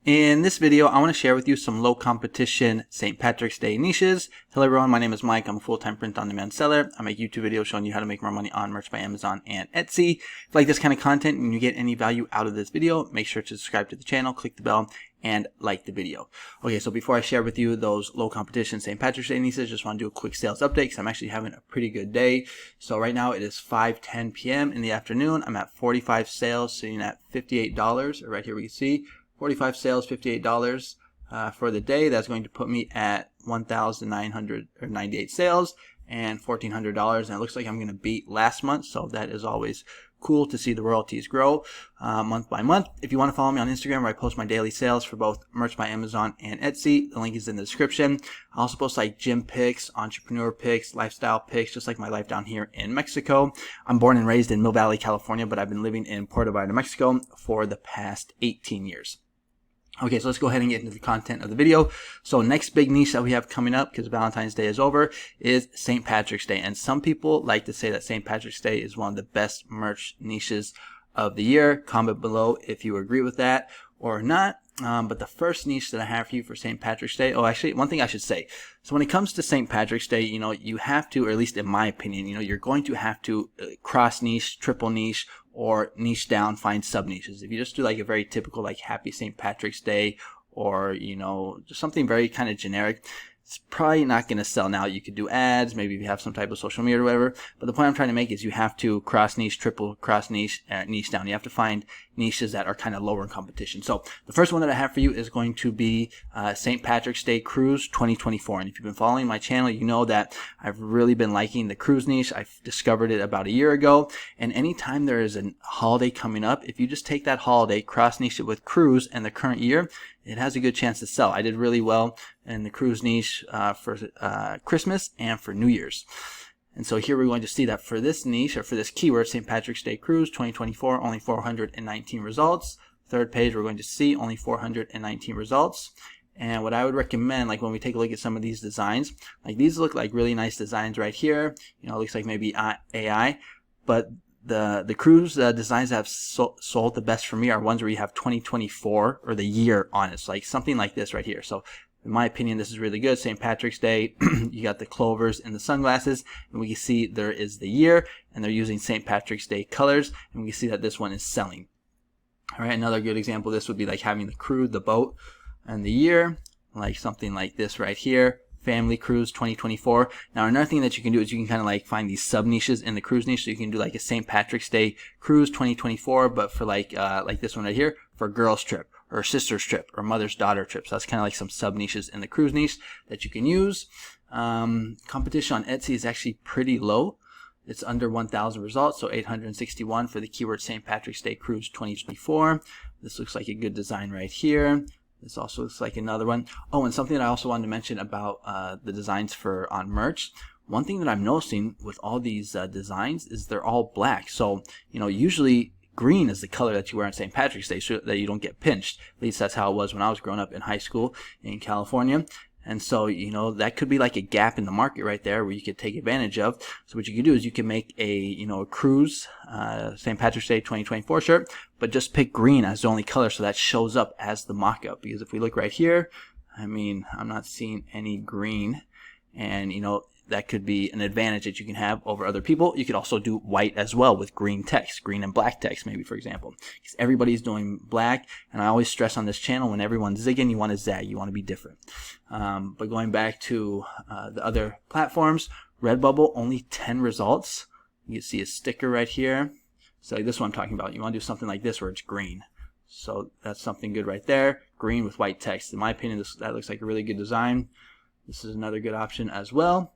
In this video, I want to share with you some low competition St. Patrick's Day niches. Hello everyone, my name is Mike. I'm a full-time print-on-demand seller. I make YouTube videos showing you how to make more money on merch by Amazon and Etsy. If you like this kind of content and you get any value out of this video, make sure to subscribe to the channel, click the bell, and like the video. Okay, so before I share with you those low competition St. Patrick's Day niches, just want to do a quick sales update because I'm actually having a pretty good day. So right now it is 5:10 p.m. in the afternoon. I'm at 45 sales, sitting at $58. Right here we can see 45 sales, $58 for the day. That's going to put me at 1,998 sales and $1,400. And it looks like I'm going to beat last month, so that is always cool to see the royalties grow month by month. If you want to follow me on Instagram, where I post my daily sales for both merch by Amazon and Etsy, the link is in the description. I also post like gym pics, entrepreneur pics, lifestyle pics, just like my life down here in Mexico. I'm born and raised in Mill Valley, California, but I've been living in Puerto Vallarta, Mexico for the past 18 years. Okay, so let's go ahead and get into the content of the video. So next big niche that we have coming up, because Valentine's Day is over, is St. Patrick's Day. And some people like to say that St. Patrick's Day is one of the best merch niches of the year. Comment below if you agree with that or not. But the first niche that I have for you for St. Patrick's Day, actually, one thing I should say. So when it comes to St. Patrick's Day, you have to, or at least in my opinion, you're going to have to cross niche, triple niche, or niche down, find sub niches. If you just do like a very typical like Happy St. Patrick's Day, or just something very kind of generic, it's probably not going to sell. Now you could do ads, maybe if you have some type of social media or whatever, but the point I'm trying to make is you have to cross niche, triple cross niche, niche down. You have to find niches that are kind of lower in competition. So the first one that I have for you is going to be St. Patrick's Day Cruise 2024. And if you've been following my channel, you know that I've really been liking the cruise niche. I've discovered it about a year ago. And anytime there is a holiday coming up, if you just take that holiday, cross niche it with cruise and the current year, it has a good chance to sell. I did really well in the cruise niche for Christmas and for New Year's. And so here we're going to see that for this niche, or for this keyword, St. Patrick's Day Cruise 2024, only 419 results. Third page, we're going to see only 419 results. And what I would recommend, like when we take a look at some of these designs, like these look like really nice designs right here. It looks like maybe AI, but the cruise designs that have sold the best for me are ones where you have 2024 or the year on it. So like something like this right here. So in my opinion, this is really good. St. Patrick's Day, you got the clovers and the sunglasses, and we can see there is the year, and they're using St. Patrick's Day colors, and we can see that this one is selling. All right, another good example of this would be like having the cruise, the boat, and the year, like something like this right here. Family Cruise 2024. Now another thing that you can do is you can kind of like find these sub niches in the cruise niche. So you can do like a St. Patrick's Day Cruise 2024, but for like this one right here, for a girls trip or a sister's trip or mother's daughter trip. So that's kind of like some sub niches in the cruise niche that you can use. Competition on Etsy is actually pretty low. It's under 1,000 results, so 861 for the keyword St. Patrick's Day Cruise 2024. This looks like a good design right here. This also looks like another one. Oh, and something that I also wanted to mention about the designs on merch. One thing that I'm noticing with all these designs is they're all black. So, usually green is the color that you wear on St. Patrick's Day so that you don't get pinched. At least that's how it was when I was growing up in high school in California. And so, that could be like a gap in the market right there where you could take advantage of. So what you can do is you can make a cruise, St. Patrick's Day 2024 shirt, but just pick green as the only color so that shows up as the mock-up. Because if we look right here, I'm not seeing any green, and, that could be an advantage that you can have over other people. You could also do white as well with green text, green and black text maybe, for example. Because everybody's doing black, and I always stress on this channel, when everyone's zigging, you want to zag, you want to be different. But going back to the other platforms, Redbubble, only 10 results. You can see a sticker right here. So like this one I'm talking about. You want to do something like this where it's green. So that's something good right there. Green with white text. In my opinion, that looks like a really good design. This is another good option as well.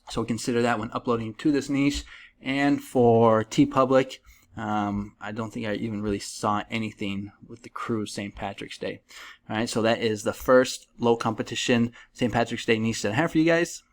So consider that when uploading to this niche. And for TeePublic, I don't think I even really saw anything with the cruise St. Patrick's Day. All right, so that is the first low competition St. Patrick's Day niche that I have for you guys.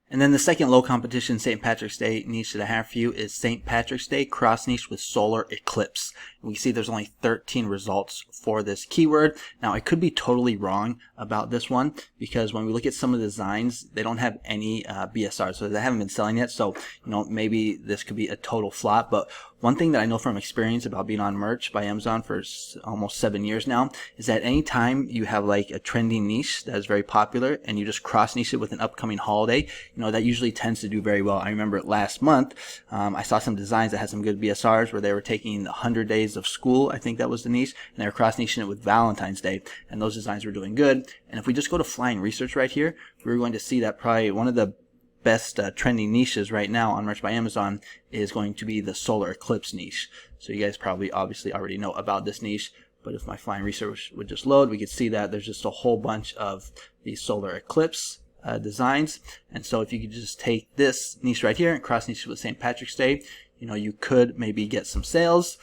And then the second low competition St. Patrick's Day niche that I have for you is St. Patrick's Day cross niche with solar eclipse. We see there's only 13 results for this keyword. Now, I could be totally wrong about this one because when we look at some of the designs, they don't have any BSR, so they haven't been selling yet. So, maybe this could be a total flop. But one thing that I know from experience about being on Merch by Amazon for almost 7 years now is that anytime you have like a trending niche that is very popular and you just cross niche it with an upcoming holiday, that usually tends to do very well. I remember last month, I saw some designs that had some good BSRs where they were taking 100 days of school, I think that was the niche, and they were cross niching it with Valentine's Day, and those designs were doing good. And if we just go to Flying Research right here, we're going to see that probably one of the best trending niches right now on Merch by Amazon is going to be the solar eclipse niche. So you guys probably obviously already know about this niche, but if my Flying Research would just load, we could see that there's just a whole bunch of these solar eclipse designs. And so if you could just take this niche right here and cross niche with St. Patrick's Day, you could maybe get some sales.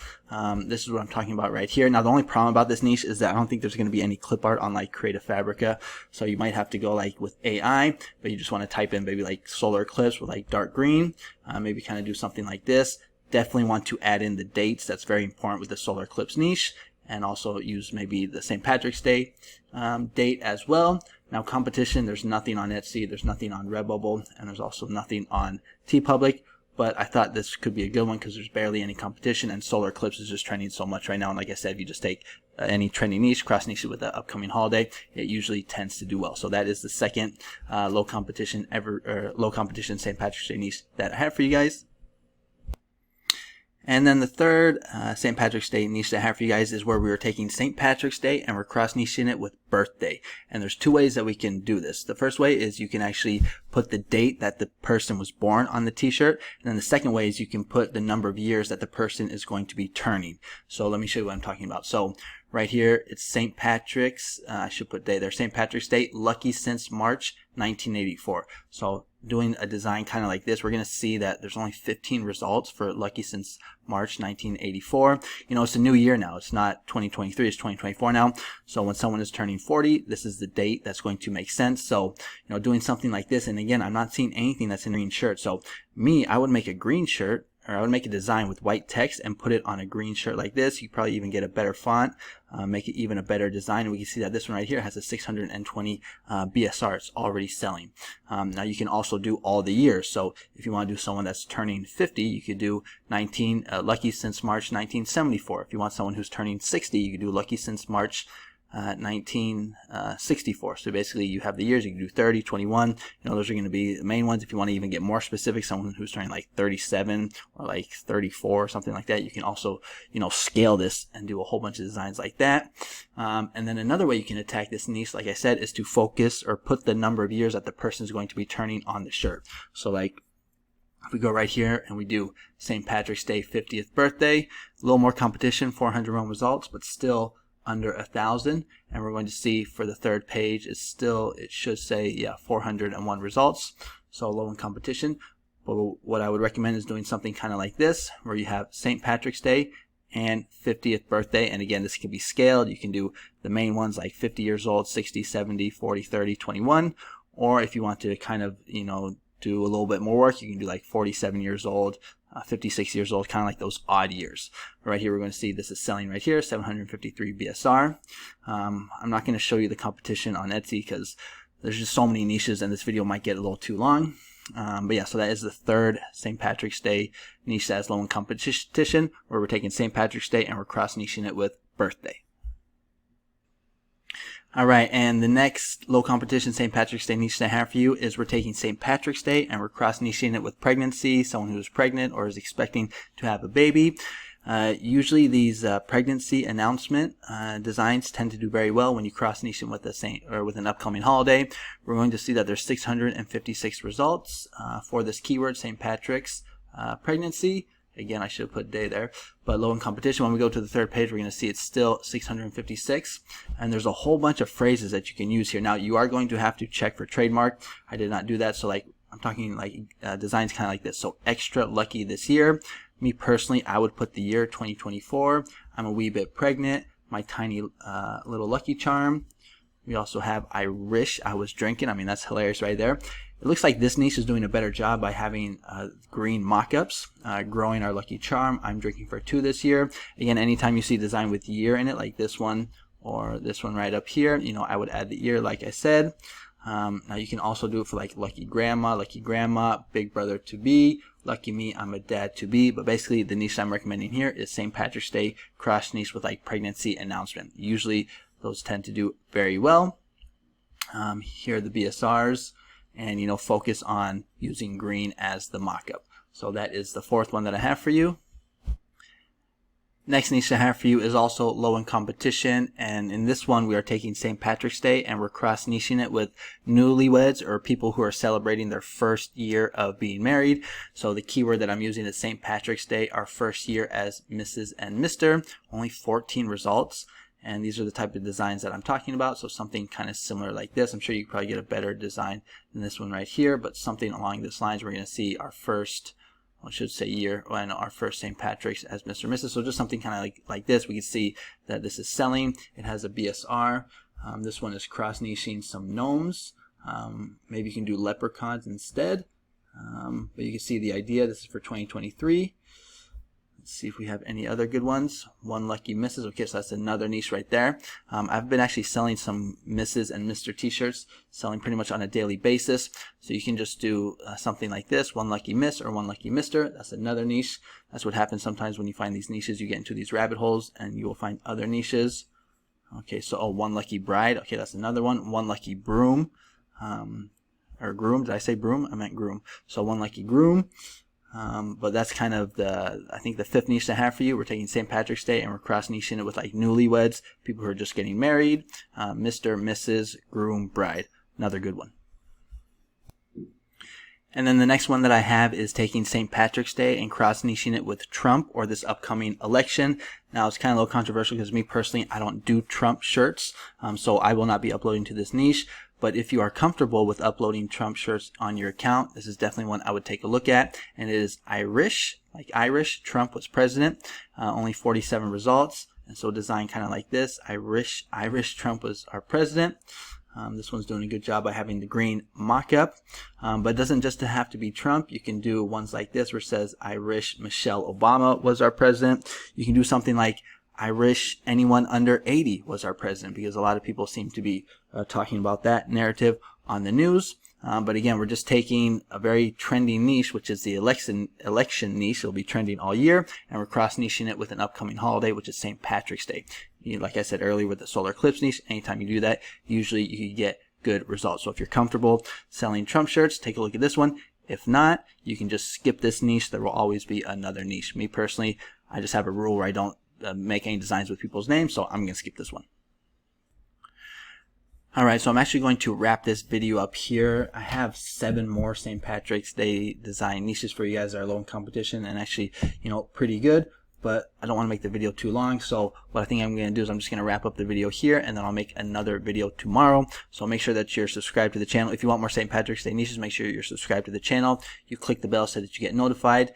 This is what I'm talking about right here. Now, the only problem about this niche is that I don't think there's going to be any clip art on like Creative Fabrica. So you might have to go like with AI, but you just want to type in maybe like solar eclipse with like dark green, maybe kind of do something like this. Definitely want to add in the dates. That's very important with the solar eclipse niche, and also use maybe the St. Patrick's Day date as well. Now, competition, there's nothing on Etsy, there's nothing on Redbubble, and there's also nothing on TeePublic. But I thought this could be a good one because there's barely any competition, and solar eclipse is just trending so much right now. And like I said, if you just take any trending niche, cross niche it with the upcoming holiday, it usually tends to do well. So that is the second low competition St. Patrick's Day niche that I have for you guys. And then the third St. Patrick's Day niche that I have for you guys is where we were taking St. Patrick's Day and we're cross niching it with birthday. And there's two ways that we can do this. The first way is you can actually put the date that the person was born on the t-shirt. And then the second way is you can put the number of years that the person is going to be turning. So let me show you what I'm talking about. So right here, it's St. Patrick's, I should put day there, St. Patrick's Day, lucky since March 1984. So doing a design kind of like this, we're going to see that there's only 15 results for lucky since March 1984. It's a new year now. It's not 2023, it's 2024 now. So when someone is turning 40, this is the date that's going to make sense. So, doing something like this, and again, I'm not seeing anything that's in a green shirt. So I would make a green shirt, or I would make a design with white text and put it on a green shirt like this. You probably even get a better font, make it even a better design. And we can see that this one right here has a 620 BSR. It's already selling. Now you can also do all the years. So if you want to do someone that's turning 50, you could do lucky since March 1974. If you want someone who's turning 60, you could do lucky since March 1964. So basically you have the years. You can do 30, 21. Those are going to be the main ones. If you want to even get more specific, someone who's turning like 37 or like 34 or something like that, you can also scale this and do a whole bunch of designs like that. And then another way you can attack this niche, like I said, is to focus or put the number of years that the person is going to be turning on the shirt. So like if we go right here and we do St. Patrick's Day 50th birthday, a little more competition, 401 results, but still under 1,000. And we're going to see for the third page, it should say 401 results, so low in competition. But what I would recommend is doing something kind of like this, where you have St. Patrick's Day and 50th birthday. And again, this can be scaled. You can do the main ones like 50 years old, 60, 70, 40, 30, 21. Or if you want to kind of do a little bit more work, you can do like 47 years old, 56 years old, kind of like those odd years. Right here, we're going to see this is selling right here, 753 BSR. I'm not going to show you the competition on Etsy because there's just so many niches and this video might get a little too long. But yeah, so that is the third St. Patrick's Day niche that is low in competition, where we're taking St. Patrick's Day and we're cross niching it with birthday. All right, and the next low competition St. Patrick's Day niche that I have for you is we're taking St. Patrick's Day and we're cross niching it with pregnancy, someone who's pregnant or is expecting to have a baby. Usually these pregnancy announcement designs tend to do very well when you cross niche them with with an upcoming holiday. We're going to see that there's 656 results for this keyword, St. Patrick's pregnancy. Again, I should have put day there, but low in competition. When we go to the third page, we're going to see it's still 656, and there's a whole bunch of phrases that you can use here. Now, you are going to have to check for trademark. I did not do that, so like I'm talking like designs kind of like this. So extra lucky this year. Me personally, I would put the year 2024. I'm a wee bit pregnant. My tiny little lucky charm. We also have I Wish I Was Drinking. I mean, that's hilarious right there. It looks like this niche is doing a better job by having green mock-ups. Growing Our Lucky Charm. I'm drinking for 2 this year. Again, anytime you see design with year in it, like this one or this one right up here, you know, I would add the year like I said. Now you can also do it for like Lucky Grandma, Big Brother to Be, Lucky Me, I'm a Dad to Be. But basically the niche I'm recommending here is St. Patrick's Day cross niche with like pregnancy announcement. Usually those tend to do very well. Here are the BSRs, and you know, focus on using green as the mock-up. So that is the 4th one that I have for you. Next niche I have for you is also low in competition, and in this one we are taking St. Patrick's Day and we're cross niching it with newlyweds, or people who are celebrating their first year of being married. So the keyword that I'm using is St. Patrick's Day, our first year as Mrs. and Mr. Only 14 results, and these are the type of designs that I'm talking about. So something kind of similar like this. I'm sure you could probably get a better design than this one right here, but something along these lines. We're going to see our first, I should say year, and our first St. Patrick's as Mr. and Mrs. So just something kind of like this. We can see that this is selling. It has a BSR. This one is cross niching some gnomes. Maybe you can do leprechauns instead. But you can see the idea. This is for 2023. Let's see if we have any other good ones. One Lucky Mrs. Okay, so that's another niche right there. I've been actually selling some Mrs. and Mr. t-shirts, selling pretty much on a daily basis. So you can just do something like this, One Lucky Miss or One Lucky Mr. That's another niche. That's what happens sometimes when you find these niches. You get into these rabbit holes and you will find other niches. Okay, so One Lucky Bride. Okay, that's another one. One Lucky Broom. Or groom. Did I say broom? I meant groom. So One Lucky Groom. But that's kind of I think the 5th niche I have for you. We're taking St. Patrick's Day and we're cross niching it with like newlyweds, people who are just getting married, Mr., Mrs., Groom, Bride. Another good one. And then the next one that I have is taking St. Patrick's Day and cross niching it with Trump, or this upcoming election. Now it's kind of a little controversial because me personally, I don't do Trump shirts, so I will not be uploading to this niche. But if you are comfortable with uploading Trump shirts on your account, this is definitely one I would take a look at. And it is Irish, like Irish, Trump was president, only 47 results. And so designed kind of like this, Irish, Trump was our president. This one's doing a good job by having the green mock-up. But it doesn't just have to be Trump. You can do ones like this where it says, Irish, Michelle Obama was our president. You can do something like, I wish anyone under 80 was our president, because a lot of people seem to be talking about that narrative on the news. But again, we're just taking a very trendy niche, which is the election niche. It'll be trending all year, and we're cross niching it with an upcoming holiday, which is St. Patrick's Day. Like I said earlier with the solar eclipse niche, anytime you do that, usually you can get good results. So if you're comfortable selling Trump shirts, take a look at this one. If not, you can just skip this niche. There will always be another niche. Me personally, I just have a rule where I don't make any designs with people's names, so I'm going to skip this one. Alright, so I'm actually going to wrap this video up here. I have 7 more St. Patrick's Day design niches for you guys that are low in competition and actually, you know, pretty good. But I don't want to make the video too long, so what I think I'm going to do is I'm just going to wrap up the video here, and then I'll make another video tomorrow. So make sure that you're subscribed to the channel. If you want more St. Patrick's Day niches, make sure you're subscribed to the channel. You click the bell so that you get notified.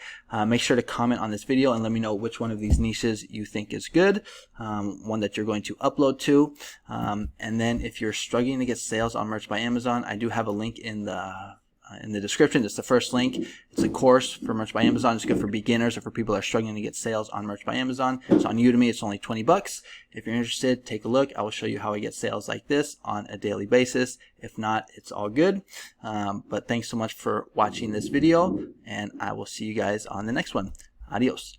Make sure to comment on this video and let me know which one of these niches you think is good, one that you're going to upload to. And then if you're struggling to get sales on Merch by Amazon, I do have a link in the description. It's the first link. It's a course for Merch by Amazon. It's good for beginners or for people that are struggling to get sales on Merch by Amazon. It's on Udemy. It's only 20 bucks. If you're interested, take a look. I will show you how I get sales like this on a daily basis. If not, it's all good. But thanks so much for watching this video, and I will see you guys on the next one. Adios.